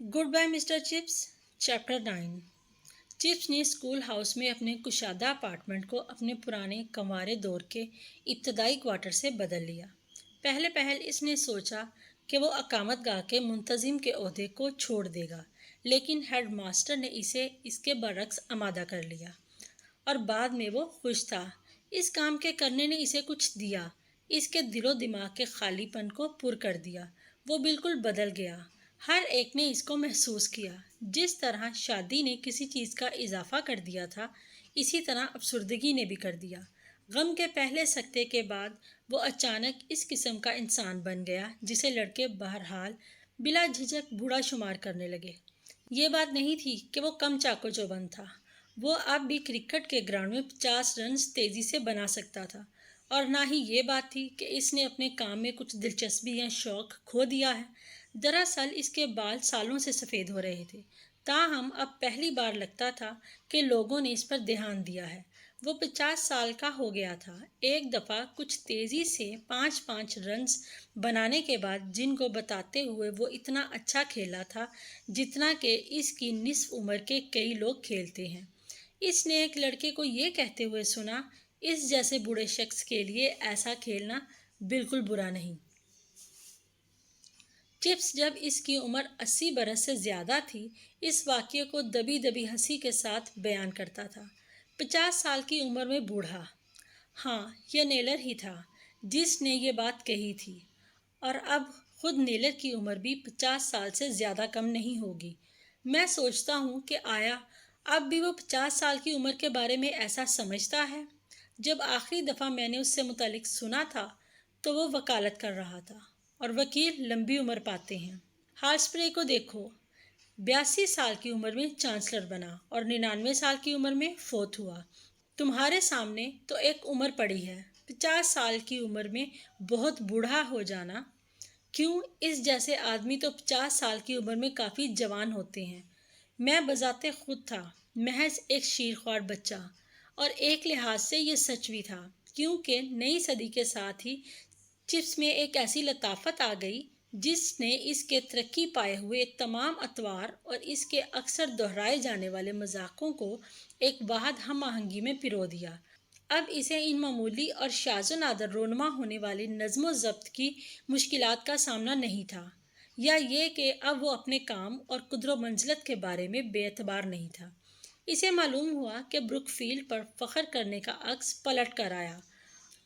Good bye mister Chips. Chapter 9। Chips ने school house में अपने कुशादा अपार्टमेंट को अपने पुराने कंवारे दौर के इब्तदाई क्वार्टर से बदल लिया। पहले पहल इसने सोचा कि वो अकामत गाह के मुंतजिम के ओहदे को छोड़ देगा, लेकिन हेड मास्टर ने इसे इसके बरक्स आमादा कर लिया और बाद में वो खुश था। इस काम के करने ने इसे कुछ दिया, इसके दिलो दिमाग के खालीपन को पुर कर दिया। वो बिल्कुल बदल गया। हर एक ने इसको महसूस किया। जिस तरह शादी ने किसी चीज़ का इजाफा कर दिया था, इसी तरह अफसुर्दगी ने भी कर दिया। गम के पहले सकते के बाद वो अचानक इस किस्म का इंसान बन गया जिसे लड़के बहरहाल बिला झिझक बूढ़ा शुमार करने लगे। ये बात नहीं थी कि वो कम चाको चौबंद था। वो अब भी क्रिकेट के ग्राउंड में 50 रन तेज़ी से बना सकता था, और ना ही ये बात थी कि इसने अपने काम में कुछ दिलचस्पी या शौक खो दिया है। दरअसल इसके बाल सालों से सफ़ेद हो रहे थे, ताहम अब पहली बार लगता था कि लोगों ने इस पर ध्यान दिया है। वो 50 साल का हो गया था। एक दफ़ा कुछ तेज़ी से 5-5 रन्स बनाने के बाद जिनको बताते हुए वो इतना अच्छा खेला था जितना कि इसकी निस्फ उम्र के कई लोग खेलते हैं। इसने एक लड़के को ये कहते हुए सुना, इस जैसे बूढ़े शख्स के लिए ऐसा खेलना बिल्कुल बुरा नहीं। चिप्स जब इसकी उम्र 80 बरस से ज़्यादा थी, इस वाक़ये को दबी दबी हंसी के साथ बयान करता था। 50 साल की उम्र में बूढ़ा। हाँ, यह नेलर ही था जिसने ये बात कही थी, और अब खुद नेलर की उम्र भी 50 साल से ज़्यादा कम नहीं होगी। मैं सोचता हूँ कि आया अब भी वो 50 साल की उम्र के बारे में ऐसा समझता है। जब आखिरी दफ़ा मैंने उससे मुतालिक सुना था तो वो वकालत कर रहा था, और वकील लंबी उम्र पाते हैं। हार्स्प्रे को देखो, 82 साल की उम्र में चांसलर बना और 99 साल की उम्र में फोत हुआ। तुम्हारे सामने तो एक उम्र पड़ी है। 50 साल की उम्र में बहुत बूढ़ा हो जाना। क्यों, इस जैसे आदमी तो 50 साल की उम्र में काफ़ी जवान होते हैं। मैं बजाते खुद था महज एक शीरख्वार बच्चा, और एक लिहाज से ये सच भी था, क्योंकि नई सदी के साथ ही चिप्स में एक ऐसी लताफत आ गई जिसने इसके तरक्की पाए हुए तमाम अतवार और इसके अक्सर दोहराए जाने वाले मजाकों को एक वाहद हम आहंगी में पिरो दिया। अब इसे इन मामूली और शाज़ो नादर रोनमा होने वाली नज़्म ज़ब्त की मुश्किलात का सामना नहीं था, या ये कि अब वो अपने काम और कुदरो मंजिलत के बारे में बेअतबार नहीं था। इसे मालूम हुआ कि ब्रुकफील्ड पर फ़ख्र करने का अक्स पलट कर आया,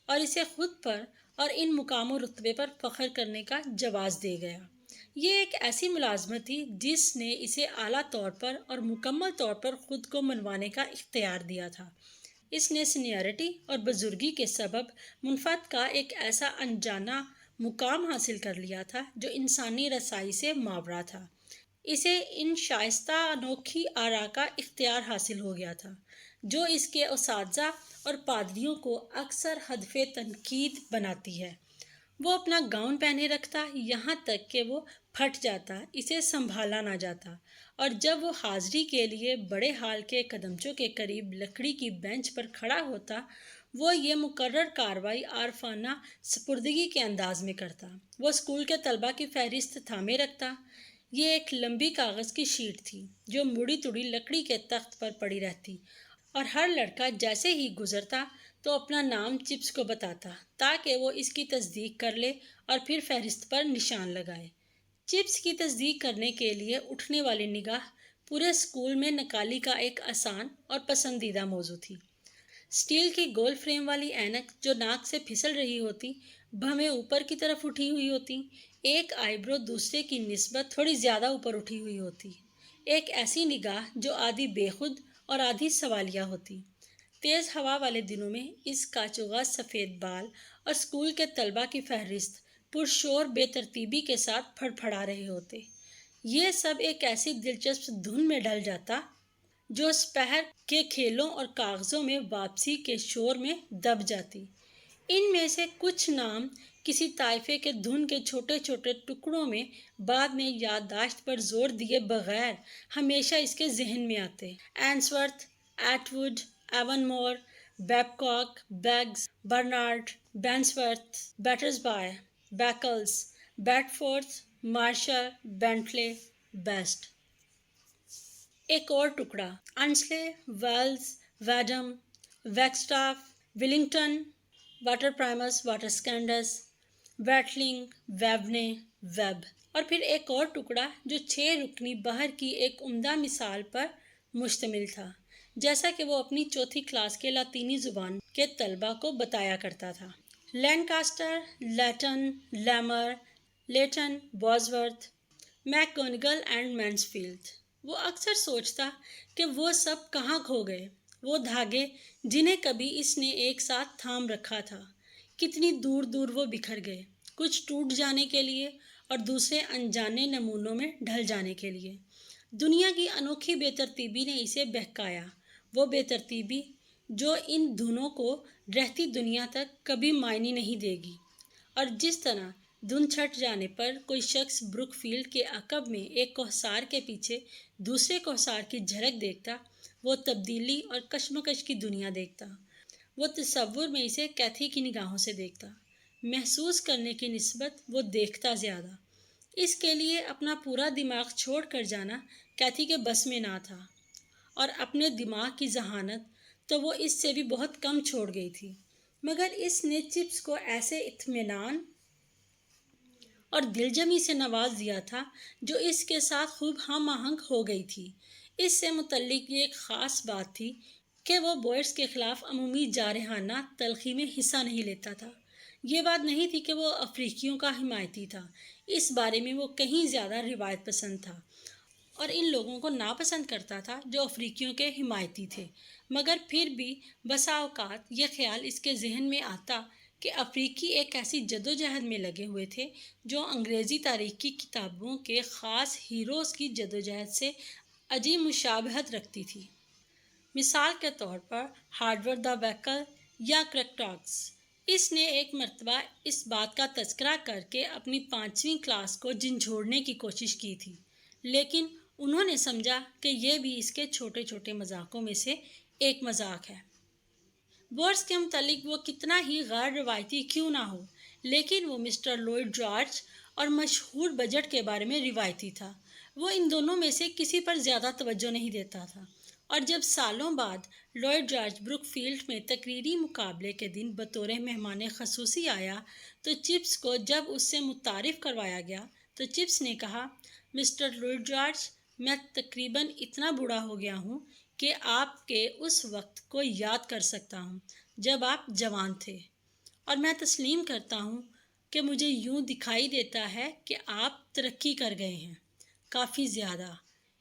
और इसे खुद पर और इन मुकाम और रुतबे पर फ़ख्र करने का जवाज़ दे गया। ये एक ऐसी मुलाजमत थी जिसने इसे आला तौर पर और मुकम्मल तौर पर ख़ुद को मनवाने का इख्तियार दिया था। इसने सीनियरिटी और बुजुर्गी के सबब मुनफ़त का एक ऐसा अनजाना मुकाम हासिल कर लिया था जो इंसानी रसाई से मावरा था। इसे इन शाइस्ता अनोखी आरा का इख्तियार हासिल हो गया था जो इसके उसातज़ा और पादरियों को अक्सर हदफ़े तनकीद बनाती है। वो अपना गाउन पहने रखता, यहाँ तक कि वो फट जाता, इसे संभाला ना जाता, और जब वो हाज़िरी के लिए बड़े हाल के कदमचों के करीब लकड़ी की बेंच पर खड़ा होता, वो ये मुकर्रर कार्रवाई आरफाना सपुर्दगी के अंदाज में करता। वो स्कूल के तलबा की फहरिस्त थामे रखता। ये एक लंबी कागज़ की शीट थी जो मुड़ी तुड़ी लकड़ी के तख्त पर पड़ी रहती, और हर लड़का जैसे ही गुजरता तो अपना नाम चिप्स को बताता ताकि वो इसकी तस्दीक कर ले और फिर फहरिस्त पर निशान लगाए। चिप्स की तस्दीक करने के लिए उठने वाली निगाह पूरे स्कूल में नकाली का एक आसान और पसंदीदा मौजू थी। स्टील की गोल फ्रेम वाली ऐनक जो नाक से फिसल रही होती, भवें ऊपर की तरफ उठी हुई होती, एक आईब्रो दूसरे की निस्बत थोड़ी ज़्यादा ऊपर उठी हुई होती, एक ऐसी निगाह जो आधी बेखुद और आधी सवालिया होती। तेज़ हवा वाले दिनों में इस काचुगा सफ़ेद बाल और स्कूल के तलबा की फहरिस्त पुरशोर बेतरतीबी के साथ फड़फड़ा रहे होते। ये सब एक ऐसी दिलचस्प धुन में ढल जाता जो स्पहर के खेलों और कागज़ों में वापसी के शोर में दब जाती। इनमें से कुछ नाम किसी ताइफे के धुन के छोटे छोटे टुकड़ों में बाद में याददाश्त पर जोर दिए बगैर हमेशा इसके जहन में आते। Ainsworth, Atwood, Avonmore, Babcock, Baggs, Barnard, Bensworth, Battersby, Backles, Batforth, Marshall, Bentley, Best. एक और टुकड़ा, Ansley, Wells, Wadham, Wagstaff, Willington, Water Primus, Water Scandus, Watling, Wavney, Webb. और फिर एक और टुकड़ा जो 6 रुकनी बहर की एक उम्दा मिसाल पर मुश्तमिल था, जैसा कि वो अपनी चौथी क्लास के लातीनी ज़ुबान के तलबा को बताया करता था। Lancaster, Latton, Lamar, Leighton, Bosworth, McGonigal and Mansfield. वो अक्सर सोचता कि वो सब कहाँ खो गए, वो धागे जिन्हें कभी इसने एक साथ थाम रखा था, कितनी दूर दूर वो बिखर गए, कुछ टूट जाने के लिए और दूसरे अनजाने नमूनों में ढल जाने के लिए। दुनिया की अनोखी बेतरतीबी ने इसे बहकाया, वो बेतरतीबी जो इन धुनों को रहती दुनिया तक कभी मायने नहीं देगी। और जिस तरह धुन छट जाने पर कोई शख्स ब्रुकफील्ड के अकब में एक कोहसार के पीछे दूसरे कोहसार की झलक देखता, वो तब्दीली और कशमकश की दुनिया देखता। वो तसव्वुर में इसे कैथी की निगाहों से देखता, महसूस करने की निस्बत वो देखता ज़्यादा। इसके लिए अपना पूरा दिमाग छोड़ कर जाना कैथी के बस में ना था, और अपने दिमाग की जहानत तो वो इससे भी बहुत कम छोड़ गई थी। मगर इसने चिप्स को ऐसे इत्मीनान और दिलजमी से नवाज दिया था जो इसके साथ खूब हम आहंग हो गई थी। इससे मुतल्लिक ये एक ख़ास बात थी कि वो बॉयज़ के ख़िलाफ़ अमूमी जारहाना तलख़ी में हिस्सा नहीं लेता था। ये बात नहीं थी कि वो अफ्रीकियों का हिमायती था, इस बारे में वो कहीं ज़्यादा रिवायत पसंद था और इन लोगों को नापसंद करता था जो अफ्रीकियों के हिमायती थे। मगर फिर भी बसा औकात ये ख्याल इसके जहन में आता कि अफ्रीकी एक ऐसी जदोजहद में लगे हुए थे जो अंग्रेज़ी तारीख़ की किताबों के ख़ास हीरोज़ की जदोजहद से अजीब मुशाबहत रखती थी। मिसाल के तौर पर हार्वर्ड द वैकल या क्रैकटॉक्स। इसने एक मर्तबा इस बात का तज़किरा करके अपनी 5वीं क्लास को झंझोड़ने की कोशिश की थी, लेकिन उन्होंने समझा कि यह भी इसके छोटे छोटे मजाकों में से एक मजाक है। बोर्स के मुतालिक वो कितना ही गैर रिवायती क्यों ना हो, लेकिन वो मिस्टर लॉयड जॉर्ज और मशहूर बजट के बारे में रिवायती था। वो इन दोनों में से किसी पर ज़्यादा तवज्जो नहीं देता था। और जब सालों बाद लॉयड जॉर्ज ब्रुकफील्ड में तकरीरी मुकाबले के दिन बतौर मेहमान खसूसी आया तो चिप्स को जब उससे मुतारिफ़ करवाया गया तो चिप्स ने कहा, मिस्टर लॉयड जॉर्ज, मैं तकरीबन इतना बूढ़ा हो गया हूँ कि आपके उस वक्त को याद कर सकता हूँ जब आप जवान थे, और मैं तस्लीम करता हूँ कि मुझे यूँ दिखाई देता है कि आप तरक्की कर गए हैं, काफ़ी ज़्यादा।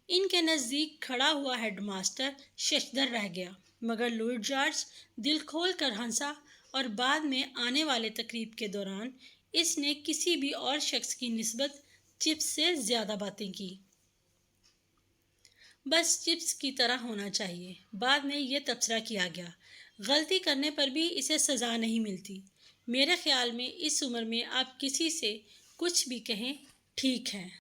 इनके नज़दीक खड़ा हुआ हेडमास्टर शशदर रह गया, मगर लॉयड जॉर्ज दिल खोल कर हंसा और बाद में आने वाले तकरीब के दौरान इसने किसी भी और शख्स की निस्बत चिप्स से ज़्यादा बातें की। बस चिप्स की तरह होना चाहिए। बाद में ये तबसरा किया गया, गलती करने पर भी इसे सज़ा नहीं मिलती। मेरे ख्याल में इस उम्र में आप किसी से कुछ भी कहें ठीक है।